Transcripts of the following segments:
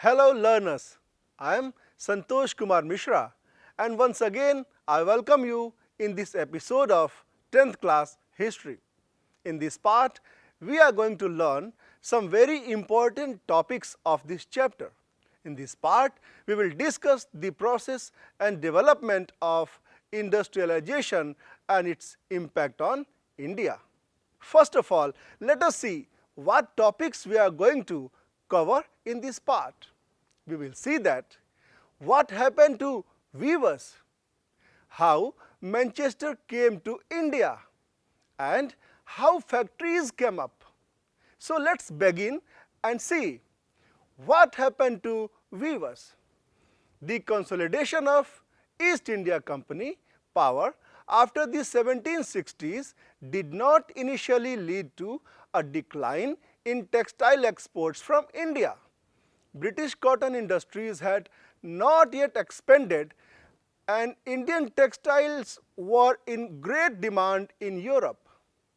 Hello learners, I am Santosh Kumar Mishra and once again I welcome you in this episode of 10th class history. In this part, we are going to learn some very important topics of this chapter. In this part, we will discuss the process and development of industrialization and its impact on India. First of all, let us see what topics we are going to cover in this part. We will see that what happened to weavers, how Manchester came to India, and how factories came up. So let's begin and see what happened to weavers. The consolidation of East India Company power after the 1760s did not initially lead to a decline in textile exports from India. British cotton industries had not yet expanded and Indian textiles were in great demand in Europe.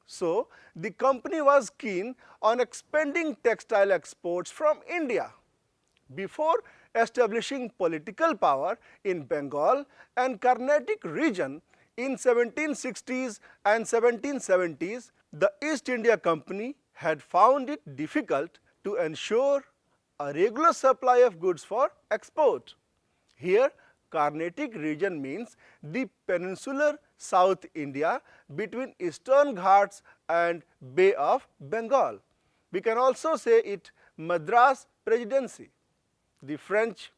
So, the company was keen on expanding textile exports from India. Before establishing political power in Bengal and Carnatic region in 1760s and 1770s, the East India Company had found it difficult to ensure a regular supply of goods for export. Here, Carnatic region means the peninsular South India between Eastern Ghats and Bay of Bengal. We can also say it Madras Presidency. The French,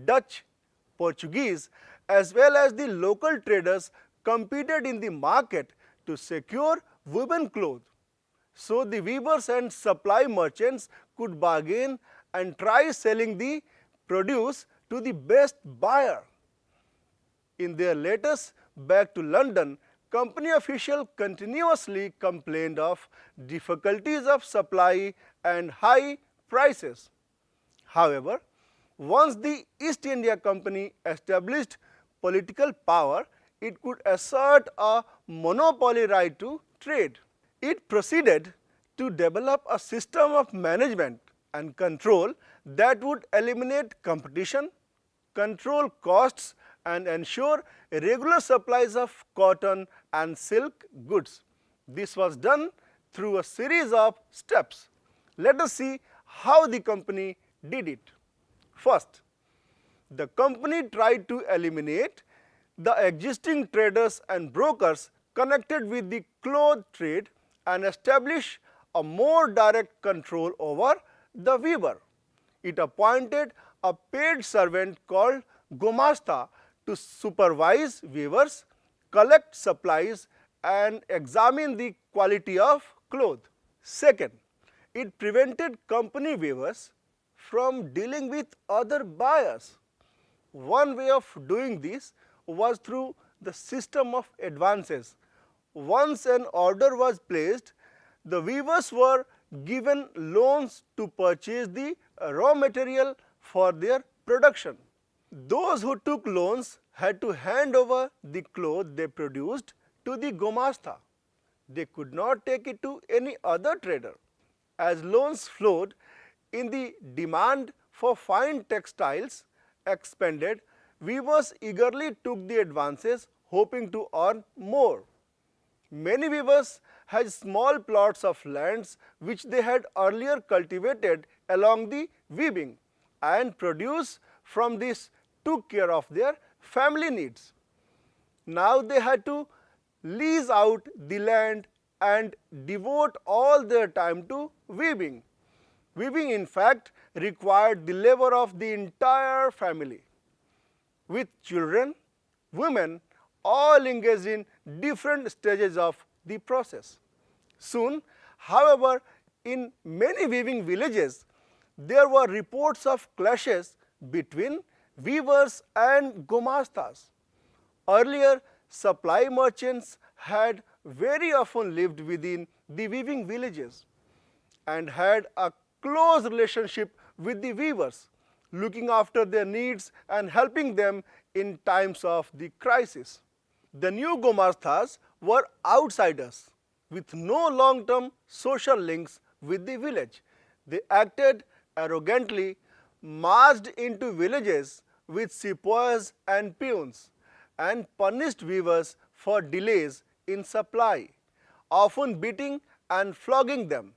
Dutch, Portuguese as well as the local traders competed in the market to secure woven clothes. So, the weavers and supply merchants could bargain and try selling the produce to the best buyer. In their letters back to London, company officials continuously complained of difficulties of supply and high prices. However, once the East India Company established political power, it could assert a monopoly right to trade. It proceeded to develop a system of management and control that would eliminate competition, control costs and ensure regular supplies of cotton and silk goods. This was done through a series of steps. Let us see how the company did it. First, the company tried to eliminate the existing traders and brokers connected with the cloth trade and establish a more direct control over the weaver. It appointed a paid servant called Gomasta to supervise weavers, collect supplies and examine the quality of cloth. Second, it prevented company weavers from dealing with other buyers. One way of doing this was through the system of advances. Once an order was placed, the weavers were given loans to purchase the raw material for their production. Those who took loans had to hand over the cloth they produced to the Gomasta. They could not take it to any other trader. As loans flowed in, the demand for fine textiles expanded, weavers eagerly took the advances hoping to earn more. Many weavers had small plots of lands which they had earlier cultivated along the weaving and produce from this took care of their family needs. Now they had to lease out the land and devote all their time to weaving. Weaving in fact required the labor of the entire family, with children, women all engaged in different stages of the process. Soon, however, in many weaving villages, there were reports of clashes between weavers and Gomastas. Earlier, supply merchants had very often lived within the weaving villages and had a close relationship with the weavers, looking after their needs and helping them in times of the crisis. The new Gomastas were outsiders with no long-term social links with the village. They acted arrogantly, marched into villages with sepoys and peons and punished weavers for delays in supply, often beating and flogging them.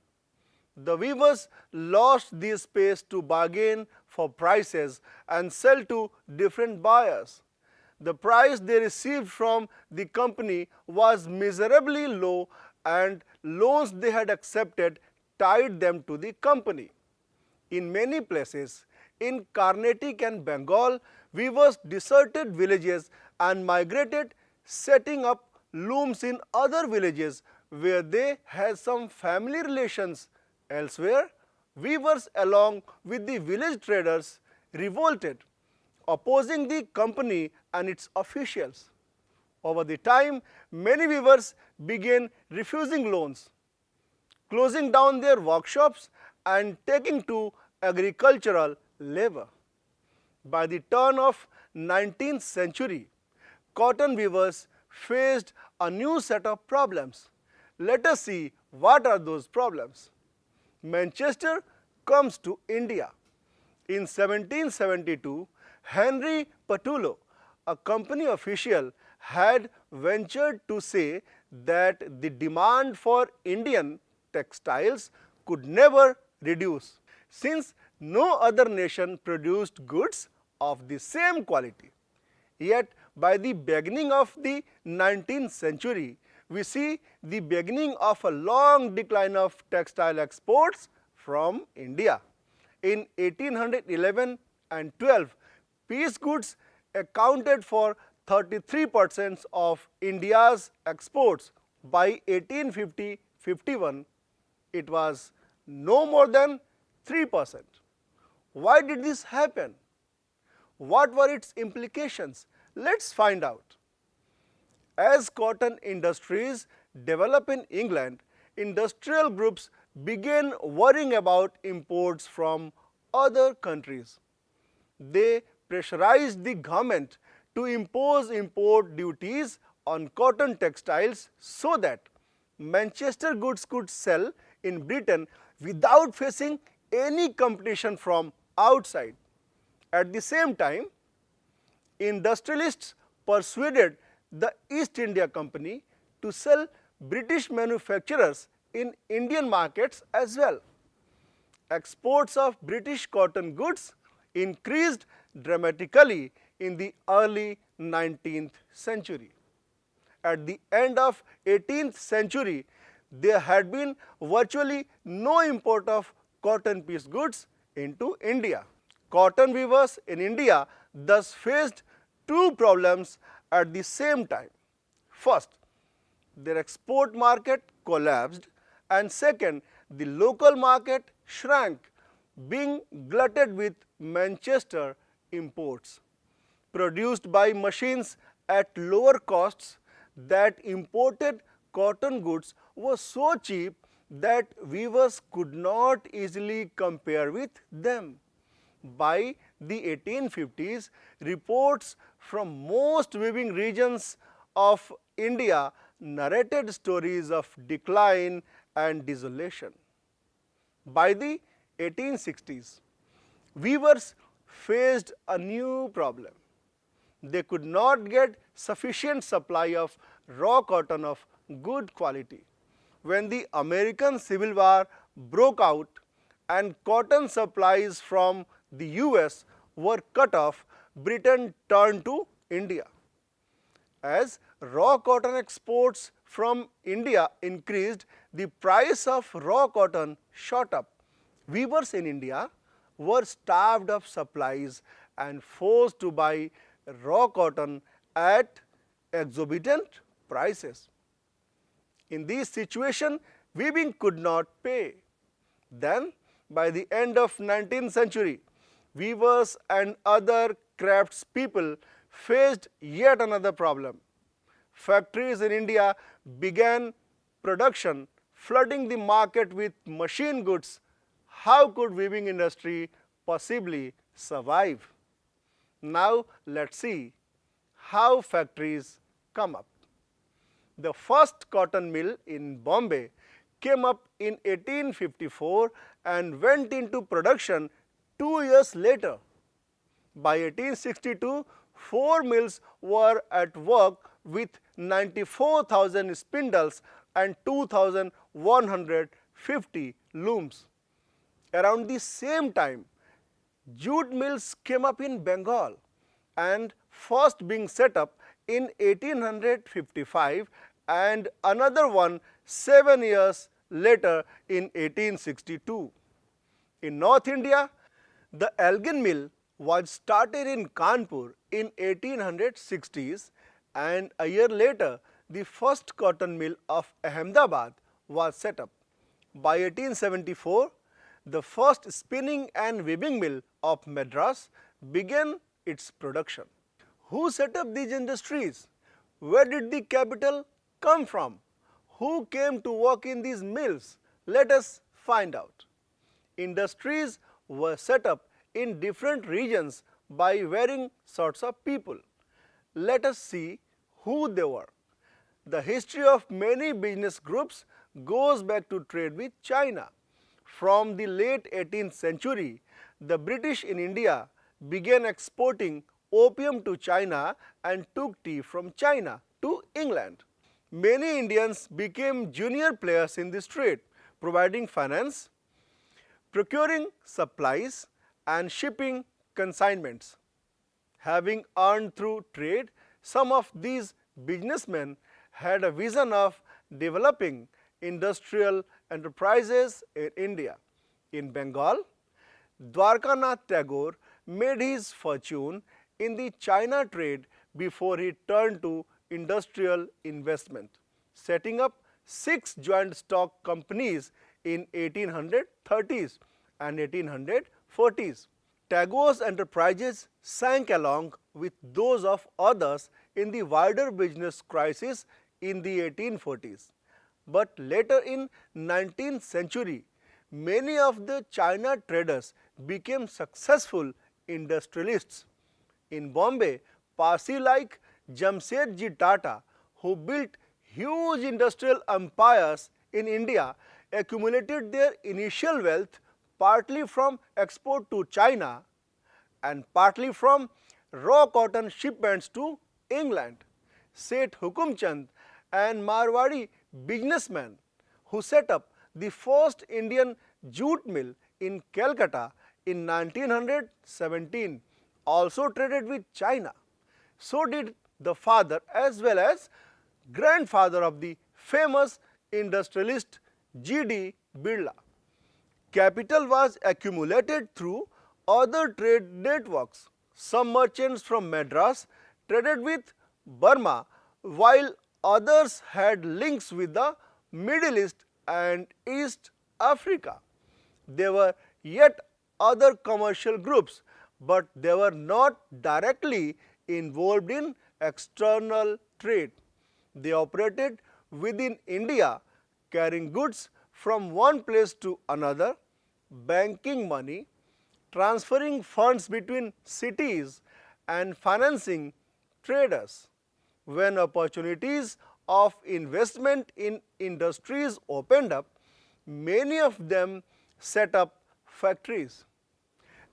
The weavers lost this space to bargain for prices and sell to different buyers. The price they received from the company was miserably low, and loans they had accepted tied them to the company. In many places, in Carnatic and Bengal, weavers deserted villages and migrated, setting up looms in other villages where they had some family relations. Elsewhere, weavers along with the village traders revolted, opposing the company and its officials. Over the time, many weavers began refusing loans, closing down their workshops and taking to agricultural labor. By the turn of 19th century, cotton weavers faced a new set of problems. Let us see what are those problems. Manchester comes to India. In 1772, Henry Patullo, a company official, had ventured to say that the demand for Indian textiles could never reduce, since no other nation produced goods of the same quality. Yet, by the beginning of the 19th century, we see the beginning of a long decline of textile exports from India. In 1811 and 12, piece goods accounted for 33% of India's exports. By 1850-51, it was no more than 3%. Why did this happen? What were its implications? Let's find out. As cotton industries developed in England, industrial groups began worrying about imports from other countries. They pressurized the government to impose import duties on cotton textiles so that Manchester goods could sell in Britain without facing any competition from outside. At the same time, industrialists persuaded the East India Company to sell British manufacturers in Indian markets as well. Exports of British cotton goods increased dramatically in the early 19th century. At the end of 18th century, there had been virtually no import of cotton piece goods into India. Cotton weavers in India thus faced two problems at the same time. First, their export market collapsed, and second, the local market shrank, being glutted with Manchester imports. Produced by machines at lower costs, that imported cotton goods were so cheap that weavers could not easily compare with them. By the 1850s, reports from most weaving regions of India narrated stories of decline and desolation. By the 1860s, weavers faced a new problem. They could not get sufficient supply of raw cotton of good quality. When the American Civil War broke out and cotton supplies from the US were cut off, Britain turned to India. As raw cotton exports from India increased, the price of raw cotton shot up. Weavers in India were starved of supplies and forced to buy raw cotton at exorbitant prices. In this situation, weaving could not pay. Then, by the end of 19th century, weavers and other craftspeople faced yet another problem. Factories in India began production, flooding the market with machine goods. How could weaving industry possibly survive? Now let's see how factories come up. The first cotton mill in Bombay came up in 1854 and went into production 2 years later, by 1862, 4 mills were at work with 94,000 spindles and 2,150 looms. Around the same time, jute mills came up in Bengal, and first being set up in 1855 and another one 7 years later in 1862. In North India, the Elgin mill was started in Kanpur in 1860s, and a year later the first cotton mill of Ahmedabad was set up. By 1874, the first spinning and weaving mill of Madras began its production. Who set up these industries? Where did the capital come from? Who came to work in these mills? Let us find out. Industries were set up in different regions by varying sorts of people. Let us see who they were. The history of many business groups goes back to trade with China. From the late 18th century, the British in India began exporting opium to China and took tea from China to England. Many Indians became junior players in this trade, providing finance, procuring supplies, and shipping consignments. Having earned through trade, some of these businessmen had a vision of developing industrial enterprises in India. In Bengal, Dwarkanath Tagore made his fortune in the China trade before he turned to industrial investment, setting up 6 joint stock companies in 1830s and 1840s. Tagore's enterprises sank along with those of others in the wider business crisis in the 1840s. But later in 19th century, many of the China traders became successful industrialists. In Bombay, Parsi like Jamsetji Tata, who built huge industrial empires in India, accumulated their initial wealth partly from export to China and partly from raw cotton shipments to England. Seth Hukumchand, an Marwadi businessman who set up the first Indian jute mill in Calcutta in 1917, also traded with China. So did the father as well as grandfather of the famous industrialist G.D. Birla. Capital was accumulated through other trade networks. Some merchants from Madras traded with Burma, while others had links with the Middle East and East Africa. There were yet other commercial groups, but they were not directly involved in external trade. They operated within India, carrying goods from one place to another, banking money, transferring funds between cities, and financing traders. When opportunities of investment in industries opened up, many of them set up factories.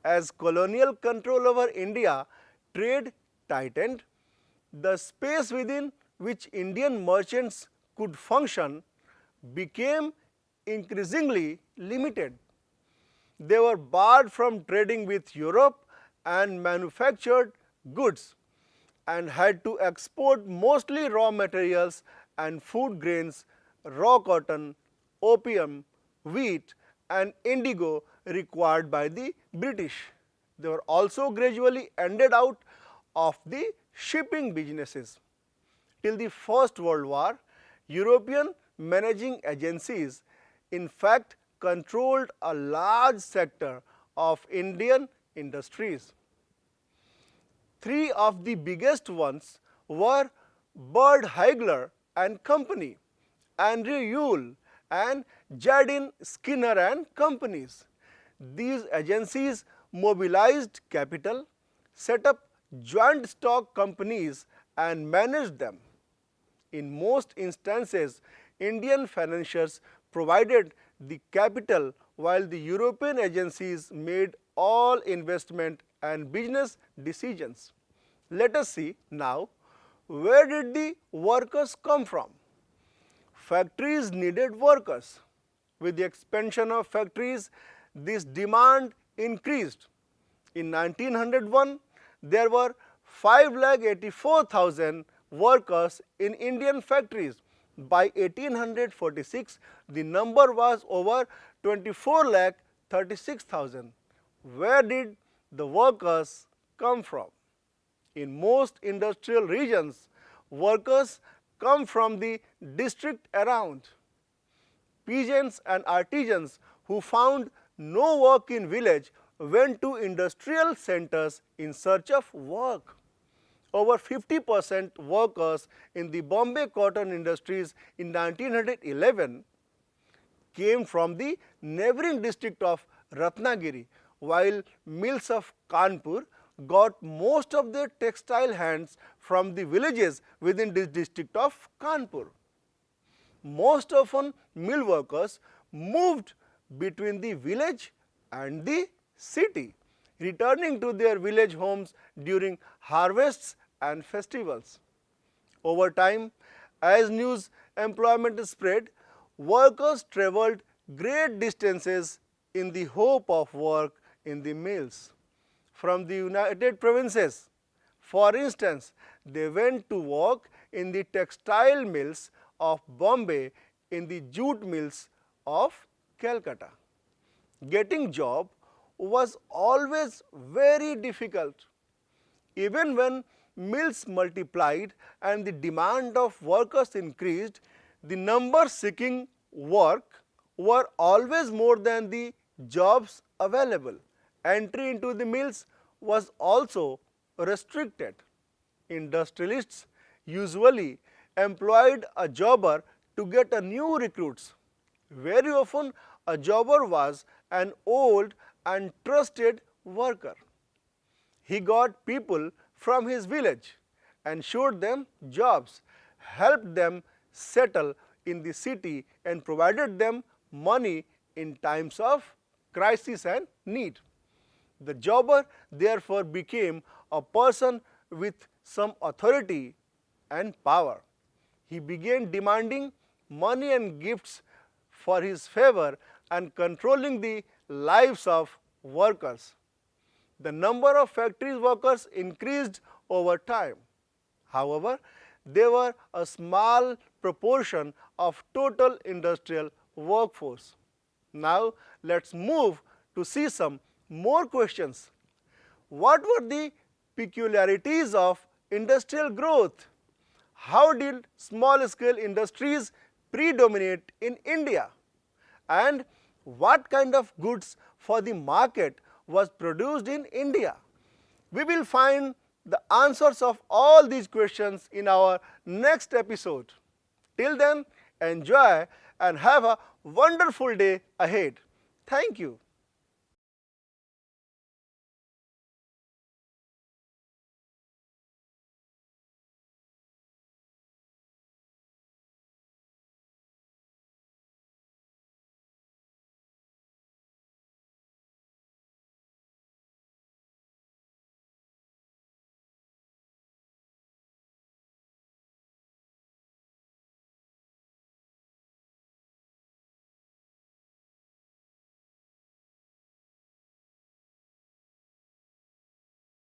As colonial control over India trade tightened, the space within which Indian merchants could function became increasingly limited. They were barred from trading with Europe and manufactured goods, and had to export mostly raw materials and food grains, raw cotton, opium, wheat, and indigo required by the British. They were also gradually ended out of the shipping businesses. Till the First World War, European managing agencies in fact controlled a large sector of Indian industries. 3 of the biggest ones were Bird Hagler and Company, Andrew Yule, and Jardine Skinner and Companies. These agencies mobilized capital, set up joint stock companies, and managed them. In most instances, Indian financiers provided the capital while the European agencies made all investment and business decisions. Let us see now, where did the workers come from? Factories needed workers. With the expansion of factories, this demand increased. In 1901, there were 5,84,000 workers in Indian factories. By 1846, the number was over 24,36,000. Where did the workers come from? In most industrial regions, workers come from the district around. Peasants and artisans who found no work in village went to industrial centers in search of work. Over 50% workers in the Bombay cotton industries in 1911 came from the neighboring district of Ratnagiri, while mills of Kanpur got most of their textile hands from the villages within this district of Kanpur. Most often, mill workers moved between the village and the city, returning to their village homes during harvests and festivals. Over time, as news employment spread, workers travelled great distances in the hope of work in the mills. From the United Provinces, for instance, they went to work in the textile mills of Bombay, in the jute mills of Calcutta. Getting job was always very difficult. Even when mills multiplied and the demand of workers increased, the numbers seeking work were always more than the jobs available. Entry into the mills was also restricted. Industrialists usually employed a jobber to get a new recruits. Very often, a jobber was an old and trusted worker. He got people from his village and showed them jobs, helped them settle in the city and provided them money in times of crisis and need. The jobber therefore became a person with some authority and power. He began demanding money and gifts for his favor and controlling the lives of workers. The number of factory workers increased over time. However, they were a small proportion of total industrial workforce. Now, let's move to see some more questions. What were the peculiarities of industrial growth? How did small-scale industries predominate in India? And what kind of goods for the market was produced in India? We will find the answers of all these questions in our next episode. Till then, enjoy and have a wonderful day ahead. Thank you.